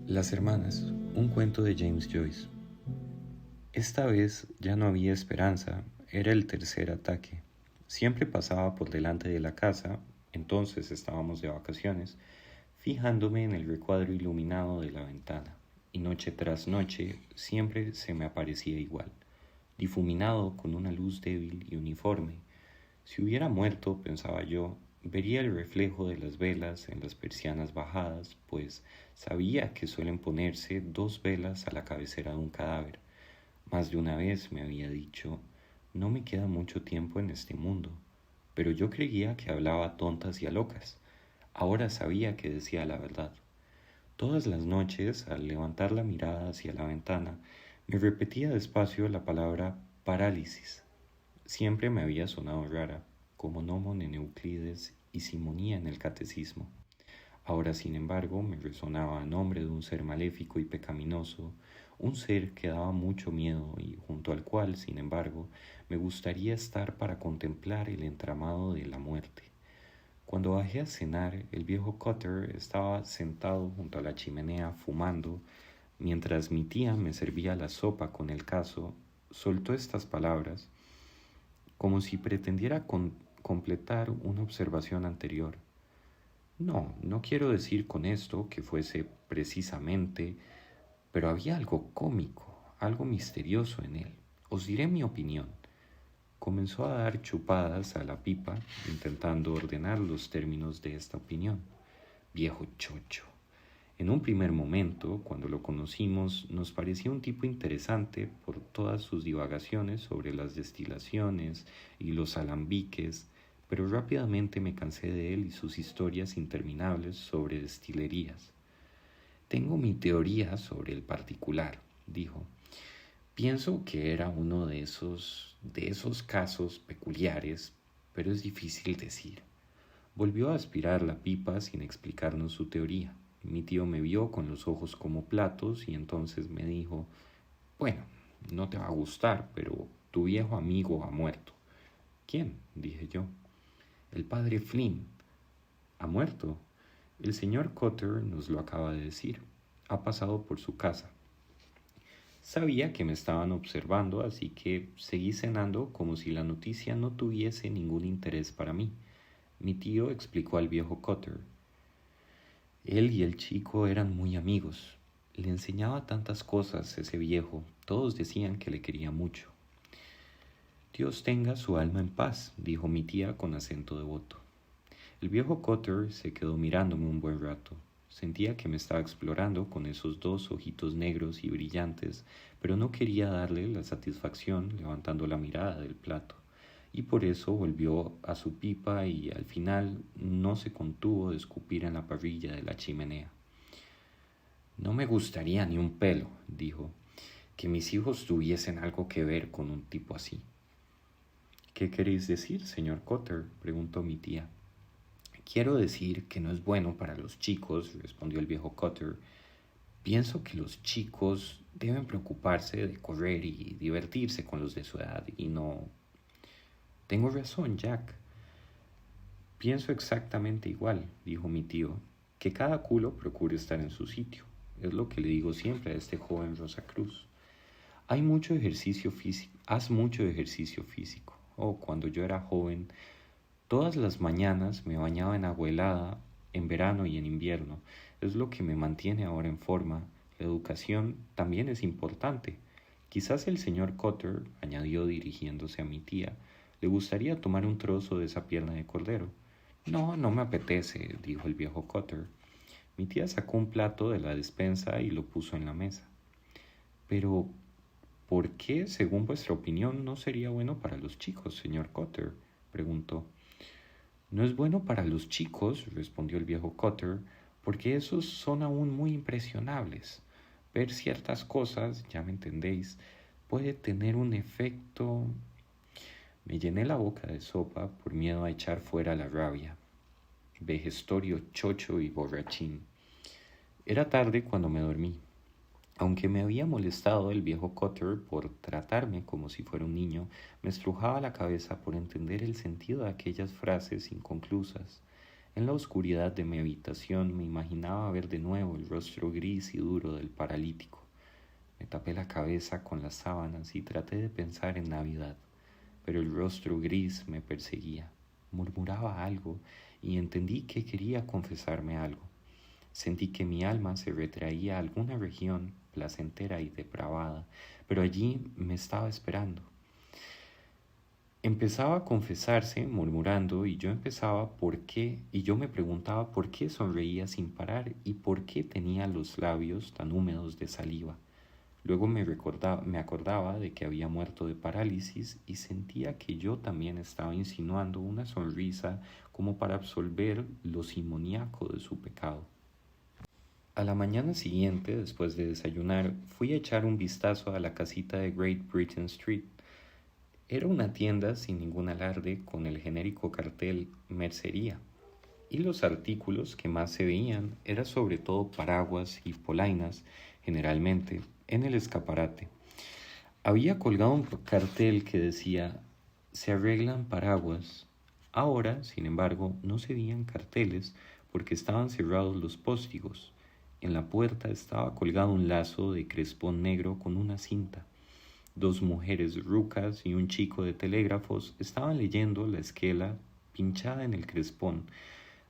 Las hermanas, un cuento de James Joyce. Esta vez ya no había esperanza, era el tercer ataque. Siempre pasaba por delante de la casa, entonces estábamos de vacaciones, fijándome en el recuadro iluminado de la ventana, y noche tras noche siempre se me aparecía igual, difuminado con una luz débil y uniforme. Si hubiera muerto, pensaba yo, vería el reflejo de las velas en las persianas bajadas, pues sabía que suelen ponerse 2 velas a la cabecera de un cadáver. Más de una vez me había dicho, no me queda mucho tiempo en este mundo, pero yo creía que hablaba a tontas y a locas. Ahora sabía que decía la verdad. Todas las noches, al levantar la mirada hacia la ventana, me repetía despacio la palabra parálisis. Siempre me había sonado rara, como gnomon en Euclides y simonía en el catecismo. Ahora, sin embargo, me resonaba a nombre de un ser maléfico y pecaminoso, un ser que daba mucho miedo y junto al cual, sin embargo, me gustaría estar para contemplar el entramado de la muerte. Cuando bajé a cenar, el viejo Cotter estaba sentado junto a la chimenea fumando, mientras mi tía me servía la sopa con el cazo, soltó estas palabras, como si pretendiera completar una observación anterior. No, no quiero decir con esto que fuese precisamente, pero había algo cómico, algo misterioso en él. Os diré mi opinión. Comenzó a dar chupadas a la pipa, intentando ordenar los términos de esta opinión. Viejo chocho. En un primer momento, cuando lo conocimos, nos parecía un tipo interesante por todas sus divagaciones sobre las destilaciones y los alambiques, pero rápidamente me cansé de él y sus historias interminables sobre destilerías. Tengo mi teoría sobre el particular, dijo. Pienso que era uno de esos casos peculiares, pero es difícil decir. Volvió a aspirar la pipa sin explicarnos su teoría. Mi tío me vio con los ojos como platos y entonces me dijo, bueno, no te va a gustar, pero tu viejo amigo ha muerto. ¿Quién? Dije yo. El padre Flynn. ¿Ha muerto? El señor Cotter nos lo acaba de decir. Ha pasado por su casa. Sabía que me estaban observando, así que seguí cenando como si la noticia no tuviese ningún interés para mí. Mi tío explicó al viejo Cotter. Él y el chico eran muy amigos. Le enseñaba tantas cosas ese viejo. Todos decían que le quería mucho. Dios tenga su alma en paz, dijo mi tía con acento devoto. El viejo Cotter se quedó mirándome un buen rato. Sentía que me estaba explorando con esos 2 ojitos negros y brillantes, pero no quería darle la satisfacción levantando la mirada del plato, y por eso volvió a su pipa y al final no se contuvo de escupir en la parrilla de la chimenea. No me gustaría ni un pelo, dijo, que mis hijos tuviesen algo que ver con un tipo así. ¿Qué queréis decir, señor Cotter?, preguntó mi tía. Quiero decir que no es bueno para los chicos, respondió el viejo Cotter. Pienso que los chicos deben preocuparse de correr y divertirse con los de su edad y no... Tengo razón, Jack. Pienso exactamente igual, dijo mi tío, que cada culo procure estar en su sitio. Es lo que le digo siempre a este joven Rosacruz. Haz mucho ejercicio físico. Oh, cuando yo era joven, todas las mañanas me bañaba en agua helada, en verano y en invierno. Es lo que me mantiene ahora en forma. La educación también es importante. Quizás el señor Cotter, añadió dirigiéndose a mi tía, le gustaría tomar un trozo de esa pierna de cordero. No, no me apetece, dijo el viejo Cotter. Mi tía sacó un plato de la despensa y lo puso en la mesa. Pero, ¿por qué, según vuestra opinión, no sería bueno para los chicos, señor Cotter?, preguntó. No es bueno para los chicos, respondió el viejo Cotter, porque esos son aún muy impresionables. Ver ciertas cosas, ya me entendéis, puede tener un efecto... Me llené la boca de sopa por miedo a echar fuera la rabia. Vejestorio chocho y borrachín. Era tarde cuando me dormí. Aunque me había molestado el viejo Cotter por tratarme como si fuera un niño, me estrujaba la cabeza por entender el sentido de aquellas frases inconclusas. En la oscuridad de mi habitación me imaginaba ver de nuevo el rostro gris y duro del paralítico. Me tapé la cabeza con las sábanas y traté de pensar en Navidad, pero el rostro gris me perseguía. Murmuraba algo y entendí que quería confesarme algo. Sentí que mi alma se retraía a alguna región placentera y depravada, pero allí me estaba esperando. Empezaba a confesarse murmurando y yo me preguntaba por qué sonreía sin parar y por qué tenía los labios tan húmedos de saliva. Luego me acordaba de que había muerto de parálisis y sentía que yo también estaba insinuando una sonrisa como para absolver lo simoníaco de su pecado. A la mañana siguiente, después de desayunar, fui a echar un vistazo a la casita de Great Britain Street. Era una tienda sin ningún alarde con el genérico cartel Mercería, y los artículos que más se veían eran sobre todo paraguas y polainas, generalmente en el escaparate. Había colgado un cartel que decía "Se arreglan paraguas". Ahora, sin embargo, no se veían carteles porque estaban cerrados los póstigos. En la puerta estaba colgado un lazo de crespón negro con una cinta. Dos mujeres rucas y un chico de telégrafos estaban leyendo la esquela pinchada en el crespón.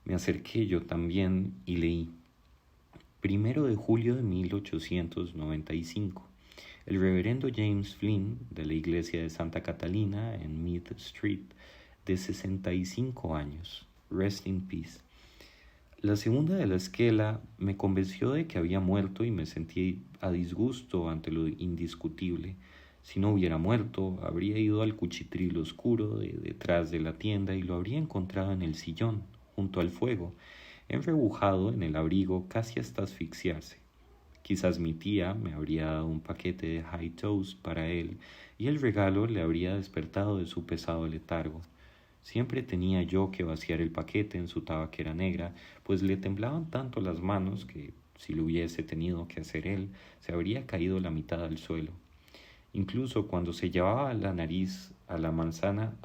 Me acerqué yo también y leí: 1 de julio de 1895. El reverendo James Flynn, de la iglesia de Santa Catalina en Meath Street, de 65 años. Rest in peace. La segunda de la esquela me convenció de que había muerto y me sentí a disgusto ante lo indiscutible. Si no hubiera muerto, habría ido al cuchitril oscuro de detrás de la tienda y lo habría encontrado en el sillón, junto al fuego, enrebujado en el abrigo casi hasta asfixiarse. Quizás mi tía me habría dado un paquete de high toast para él y el regalo le habría despertado de su pesado letargo. Siempre tenía yo que vaciar el paquete en su tabaquera negra, pues le temblaban tanto las manos que, si lo hubiese tenido que hacer él, se habría caído la mitad al suelo. Incluso cuando se llevaba a la nariz a la manzana,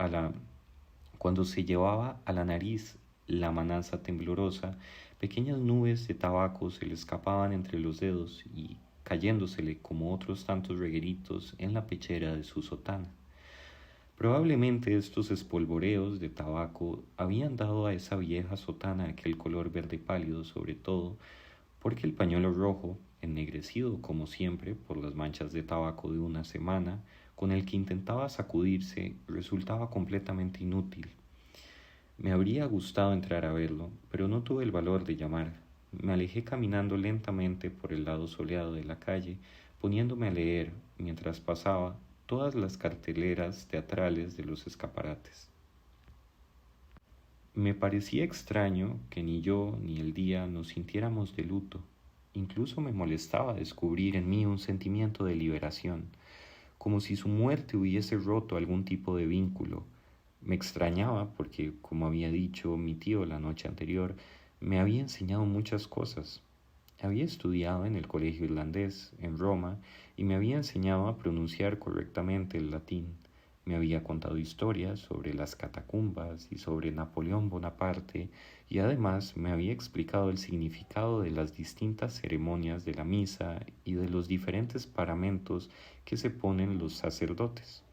cuando se llevaba a la nariz la manaza temblorosa, pequeñas nubes de tabaco se le escapaban entre los dedos y cayéndosele como otros tantos regueritos en la pechera de su sotana. Probablemente estos espolvoreos de tabaco habían dado a esa vieja sotana aquel color verde pálido, sobre todo porque el pañuelo rojo, ennegrecido como siempre por las manchas de tabaco de una semana, con el que intentaba sacudirse, resultaba completamente inútil. Me habría gustado entrar a verlo, pero no tuve el valor de llamar. Me alejé caminando lentamente por el lado soleado de la calle, poniéndome a leer, mientras pasaba, todas las carteleras teatrales de los escaparates. Me parecía extraño que ni yo ni el día nos sintiéramos de luto. Incluso me molestaba descubrir en mí un sentimiento de liberación, como si su muerte hubiese roto algún tipo de vínculo. Me extrañaba porque, como había dicho mi tío la noche anterior, me había enseñado muchas cosas. Había estudiado en el colegio irlandés, en Roma, y me había enseñado a pronunciar correctamente el latín. Me había contado historias sobre las catacumbas y sobre Napoleón Bonaparte, y además me había explicado el significado de las distintas ceremonias de la misa y de los diferentes paramentos que se ponen los sacerdotes.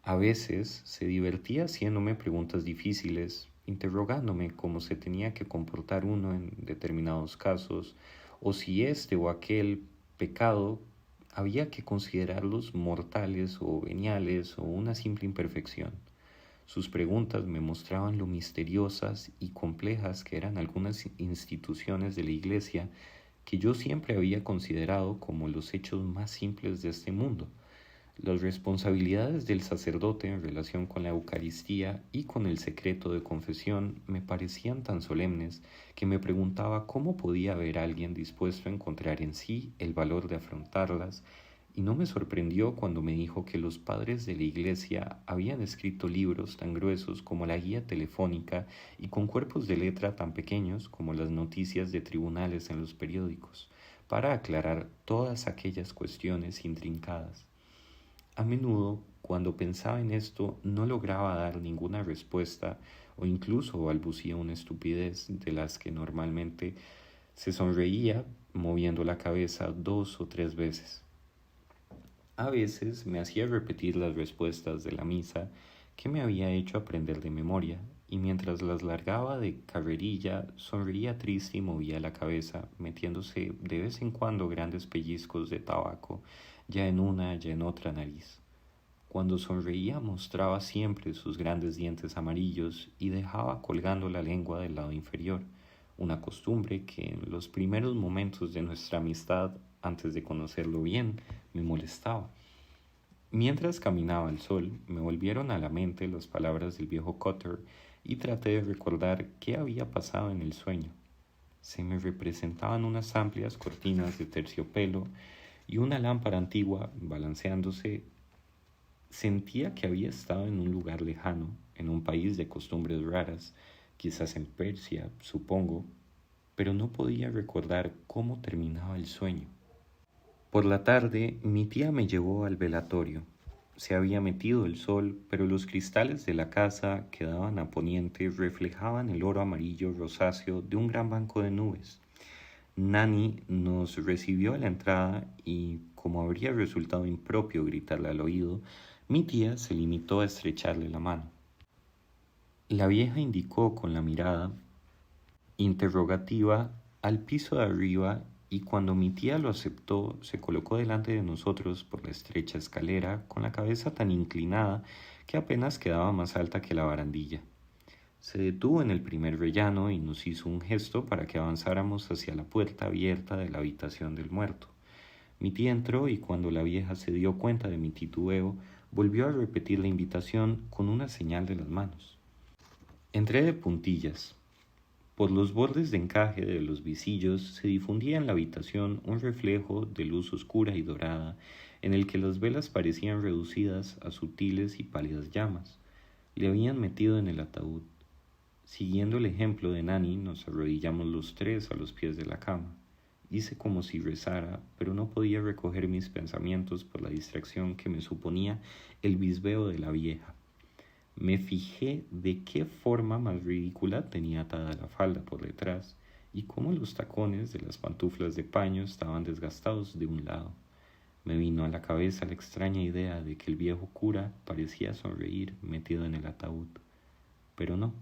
A veces se divertía haciéndome preguntas difíciles, interrogándome cómo se tenía que comportar uno en determinados casos, o si este o aquel pecado había que considerarlos mortales o veniales o una simple imperfección. Sus preguntas me mostraban lo misteriosas y complejas que eran algunas instituciones de la Iglesia que yo siempre había considerado como los hechos más simples de este mundo. Las responsabilidades del sacerdote en relación con la Eucaristía y con el secreto de confesión me parecían tan solemnes que me preguntaba cómo podía haber alguien dispuesto a encontrar en sí el valor de afrontarlas, y no me sorprendió cuando me dijo que los padres de la Iglesia habían escrito libros tan gruesos como la guía telefónica y con cuerpos de letra tan pequeños como las noticias de tribunales en los periódicos, para aclarar todas aquellas cuestiones intrincadas. A menudo, cuando pensaba en esto, no lograba dar ninguna respuesta o incluso balbucía una estupidez de las que normalmente se sonreía moviendo la cabeza 2 o 3 veces. A veces me hacía repetir las respuestas de la misa que me había hecho aprender de memoria, y mientras las largaba de carrerilla sonreía triste y movía la cabeza, metiéndose de vez en cuando grandes pellizcos de tabaco, ya en una, ya en otra nariz. Cuando sonreía mostraba siempre sus grandes dientes amarillos y dejaba colgando la lengua del lado inferior, una costumbre que en los primeros momentos de nuestra amistad, antes de conocerlo bien, me molestaba. Mientras caminaba al sol, me volvieron a la mente las palabras del viejo Cotter y traté de recordar qué había pasado en el sueño. Se me representaban unas amplias cortinas de terciopelo y una lámpara antigua balanceándose. Sentía que había estado en un lugar lejano, en un país de costumbres raras, quizás en Persia, supongo, pero no podía recordar cómo terminaba el sueño. Por la tarde, mi tía me llevó al velatorio. Se había metido el sol, pero los cristales de la casa que daban a poniente reflejaban el oro amarillo rosáceo de un gran banco de nubes. Nani nos recibió a la entrada y, como habría resultado impropio gritarle al oído, mi tía se limitó a estrecharle la mano. La vieja indicó con la mirada interrogativa al piso de arriba y cuando mi tía lo aceptó, se colocó delante de nosotros por la estrecha escalera con la cabeza tan inclinada que apenas quedaba más alta que la barandilla. Se detuvo en el primer rellano y nos hizo un gesto para que avanzáramos hacia la puerta abierta de la habitación del muerto. Mi tía entró y cuando la vieja se dio cuenta de mi titubeo, volvió a repetir la invitación con una señal de las manos. Entré de puntillas. Por los bordes de encaje de los visillos se difundía en la habitación un reflejo de luz oscura y dorada, en el que las velas parecían reducidas a sutiles y pálidas llamas. Le habían metido en el ataúd. Siguiendo el ejemplo de Nani, nos arrodillamos los tres a los pies de la cama. Hice como si rezara, pero no podía recoger mis pensamientos por la distracción que me suponía el bisbeo de la vieja. Me fijé de qué forma más ridícula tenía atada la falda por detrás y cómo los tacones de las pantuflas de paño estaban desgastados de un lado. Me vino a la cabeza la extraña idea de que el viejo cura parecía sonreír metido en el ataúd. Pero no.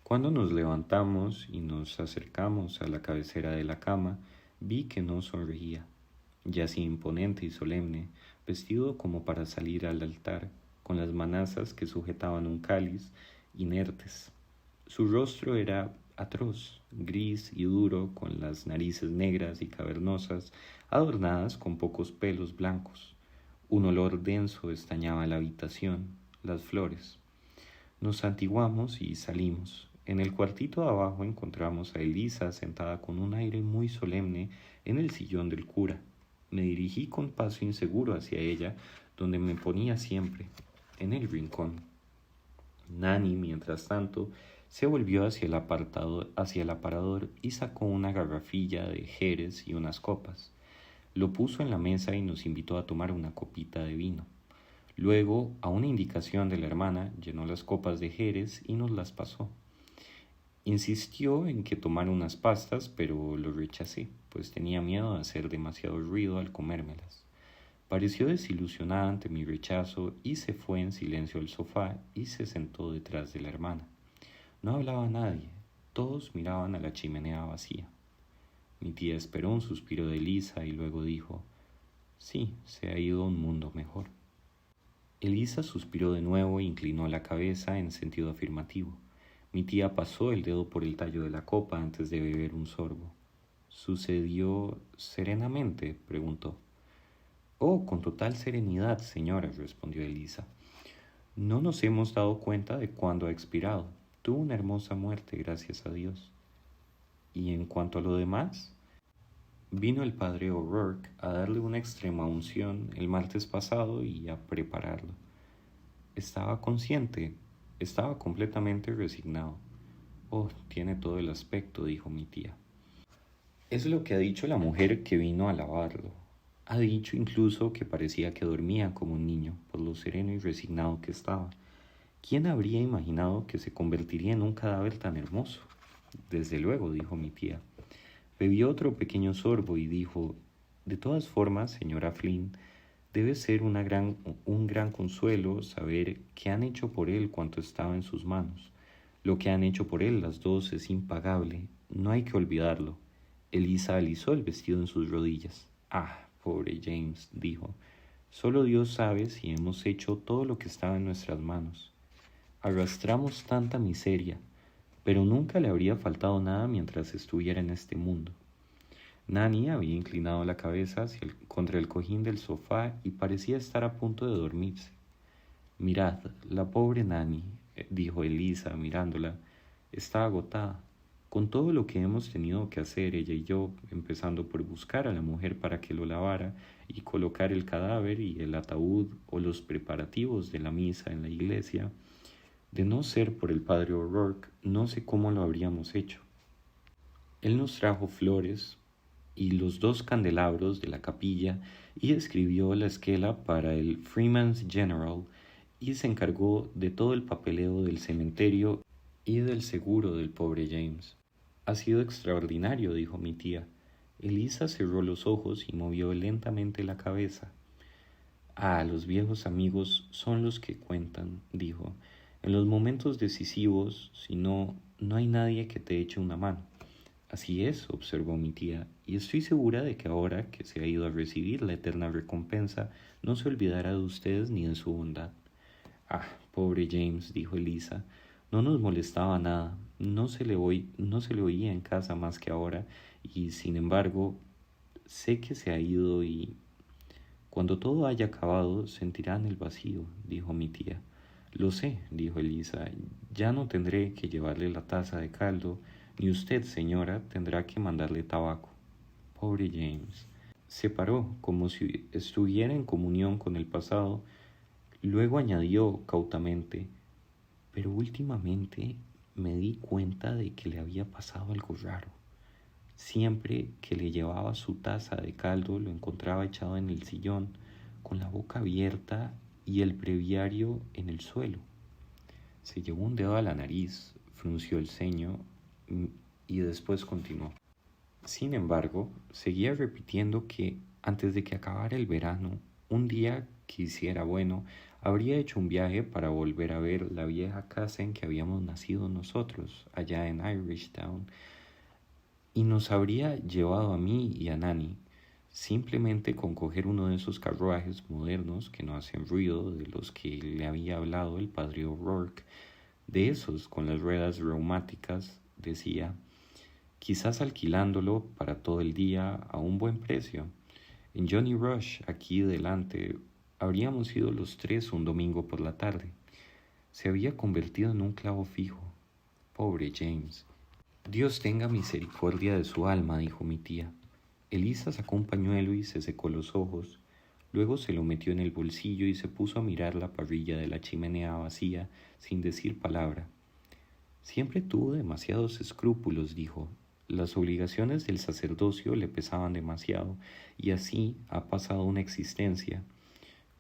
Cuando nos levantamos y nos acercamos a la cabecera de la cama, vi que no sonreía. Yacía imponente y solemne, vestido como para salir al altar, con las manazas que sujetaban un cáliz, inertes. Su rostro era atroz, gris y duro, con las narices negras y cavernosas, adornadas con pocos pelos blancos. Un olor denso estañaba la habitación, las flores. Nos santiguamos y salimos. En el cuartito de abajo encontramos a Elisa sentada con un aire muy solemne en el sillón del cura. Me dirigí con paso inseguro hacia ella, donde me ponía siempre, en el rincón. Nani, mientras tanto, se volvió hacia el aparador y sacó una garrafilla de jerez y unas copas. Lo puso en la mesa y nos invitó a tomar una copita de vino. Luego, a una indicación de la hermana, llenó las copas de jerez y nos las pasó. Insistió en que tomara unas pastas, pero lo rechacé, pues tenía miedo de hacer demasiado ruido al comérmelas. Pareció desilusionada ante mi rechazo y se fue en silencio al sofá y se sentó detrás de la hermana. No hablaba nadie, todos miraban a la chimenea vacía. Mi tía esperó un suspiro de Elisa y luego dijo: «Sí, se ha ido a un mundo mejor». Elisa suspiró de nuevo e inclinó la cabeza en sentido afirmativo. Mi tía pasó el dedo por el tallo de la copa antes de beber un sorbo. «¿Sucedió serenamente?», preguntó. «Oh, con total serenidad, señora», respondió Elisa. «No nos hemos dado cuenta de cuándo ha expirado. Tuvo una hermosa muerte, gracias a Dios». «¿Y en cuanto a lo demás?». «Vino el padre O'Rourke a darle una extrema unción el martes pasado y a prepararlo. Estaba consciente, estaba completamente resignado». «Oh, tiene todo el aspecto», dijo mi tía. «Es lo que ha dicho la mujer que vino a lavarlo. Ha dicho incluso que parecía que dormía como un niño, por lo sereno y resignado que estaba. ¿Quién habría imaginado que se convertiría en un cadáver tan hermoso? Desde luego, dijo mi tía. Bebió otro pequeño sorbo y dijo, de todas formas, señora Flynn, debe ser un gran consuelo saber que han hecho por él cuanto estaba en sus manos. Lo que han hecho por él las dos es impagable, no hay que olvidarlo. Elisa alisó el vestido en sus rodillas. Ah, pobre James, dijo. Solo Dios sabe si hemos hecho todo lo que estaba en nuestras manos. Arrastramos tanta miseria, pero nunca le habría faltado nada mientras estuviera en este mundo. Nanny había inclinado la cabeza contra el cojín del sofá y parecía estar a punto de dormirse. Mirad, la pobre Nanny, dijo Elisa mirándola, está agotada. Con todo lo que hemos tenido que hacer ella y yo, empezando por buscar a la mujer para que lo lavara y colocar el cadáver y el ataúd o los preparativos de la misa en la iglesia, de no ser por el padre O'Rourke, no sé cómo lo habríamos hecho. Él nos trajo flores y los 2 candelabros de la capilla y escribió la esquela para el Freeman's General y se encargó de todo el papeleo del cementerio y del seguro del pobre James. Ha sido extraordinario, dijo mi tía. Elisa cerró los ojos y movió lentamente la cabeza. Ah, los viejos amigos son los que cuentan, dijo. En los momentos decisivos, si no, no hay nadie que te eche una mano. Así es, observó mi tía, y estoy segura de que ahora que se ha ido a recibir la eterna recompensa, no se olvidará de ustedes ni de su bondad. Ah, pobre James, dijo Elisa, no nos molestaba nada, no se le oía en casa más que ahora, y sin embargo, sé que se ha ido y cuando todo haya acabado sentirán el vacío, dijo mi tía. Lo sé, dijo Elisa, ya no tendré que llevarle la taza de caldo, ni usted, señora, tendrá que mandarle tabaco. Pobre James. Se paró como si estuviera en comunión con el pasado, luego añadió cautamente, pero últimamente me di cuenta de que le había pasado algo raro. Siempre que le llevaba su taza de caldo lo encontraba echado en el sillón, con la boca abierta y el breviario en el suelo. Se llevó un dedo a la nariz, frunció el ceño y después continuó. Sin embargo, seguía repitiendo que antes de que acabara el verano, un día que hiciera bueno, habría hecho un viaje para volver a ver la vieja casa en que habíamos nacido nosotros, allá en Irishtown, y nos habría llevado a mí y a Nanny, simplemente con coger uno de esos carruajes modernos que no hacen ruido, de los que le había hablado el padre O'Rourke, de esos con las ruedas reumáticas, decía, quizás alquilándolo para todo el día a un buen precio. En Johnny Rush, aquí delante, habríamos ido los 3 un domingo por la tarde. Se había convertido en un clavo fijo. Pobre James. Dios tenga misericordia de su alma, dijo mi tía. Elisa sacó un pañuelo y se secó los ojos. Luego se lo metió en el bolsillo y se puso a mirar la parrilla de la chimenea vacía sin decir palabra. Siempre tuvo demasiados escrúpulos, dijo. Las obligaciones del sacerdocio le pesaban demasiado y así ha pasado una existencia,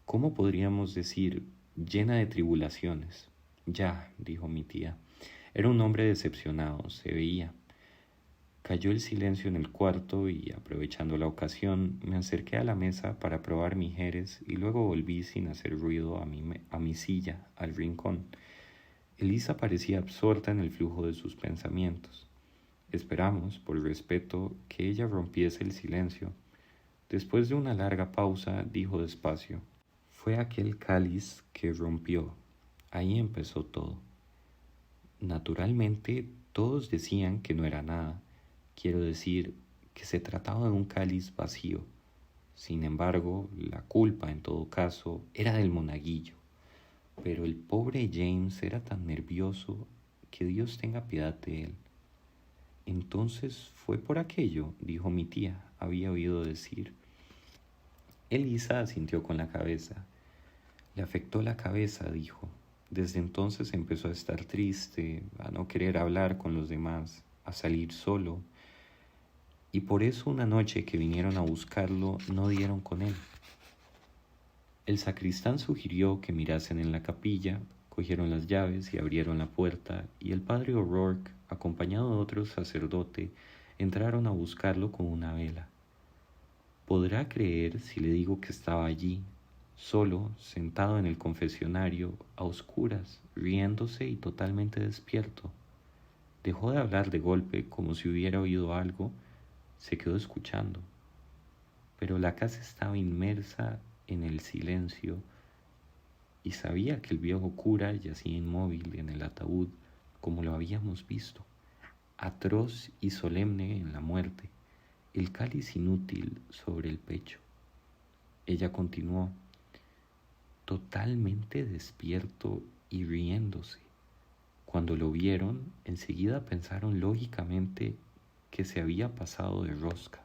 ¿cómo podríamos decir, llena de tribulaciones? Ya, dijo mi tía. Era un hombre decepcionado, se veía. Cayó el silencio en el cuarto y, aprovechando la ocasión, me acerqué a la mesa para probar mi jerez y luego volví sin hacer ruido a mi silla, al rincón. Elisa parecía absorta en el flujo de sus pensamientos. Esperamos, por respeto, que ella rompiese el silencio. Después de una larga pausa, dijo despacio, fue aquel cáliz que rompió. Ahí empezó todo. Naturalmente, todos decían que no era nada. Quiero decir, que se trataba de un cáliz vacío. Sin embargo, la culpa, en todo caso, era del monaguillo. Pero el pobre James era tan nervioso que Dios tenga piedad de él. Entonces fue por aquello, dijo mi tía, había oído decir. Elisa asintió con la cabeza. Le afectó la cabeza, dijo. Desde entonces empezó a estar triste, a no querer hablar con los demás, a salir solo. Y por eso una noche que vinieron a buscarlo no dieron con él. El sacristán sugirió que mirasen en la capilla, cogieron las llaves y abrieron la puerta, y el padre O'Rourke, acompañado de otro sacerdote, entraron a buscarlo con una vela. ¿Podrá creer si le digo que estaba allí, solo, sentado en el confesionario, a oscuras, riéndose y totalmente despierto? Dejó de hablar de golpe como si hubiera oído algo, se quedó escuchando. Pero la casa estaba inmersa en el silencio y sabía que el viejo cura yacía inmóvil en el ataúd como lo habíamos visto, atroz y solemne en la muerte, el cáliz inútil sobre el pecho. Ella continuó, totalmente despierto y riéndose. Cuando lo vieron, enseguida pensaron lógicamente que se había pasado de rosca.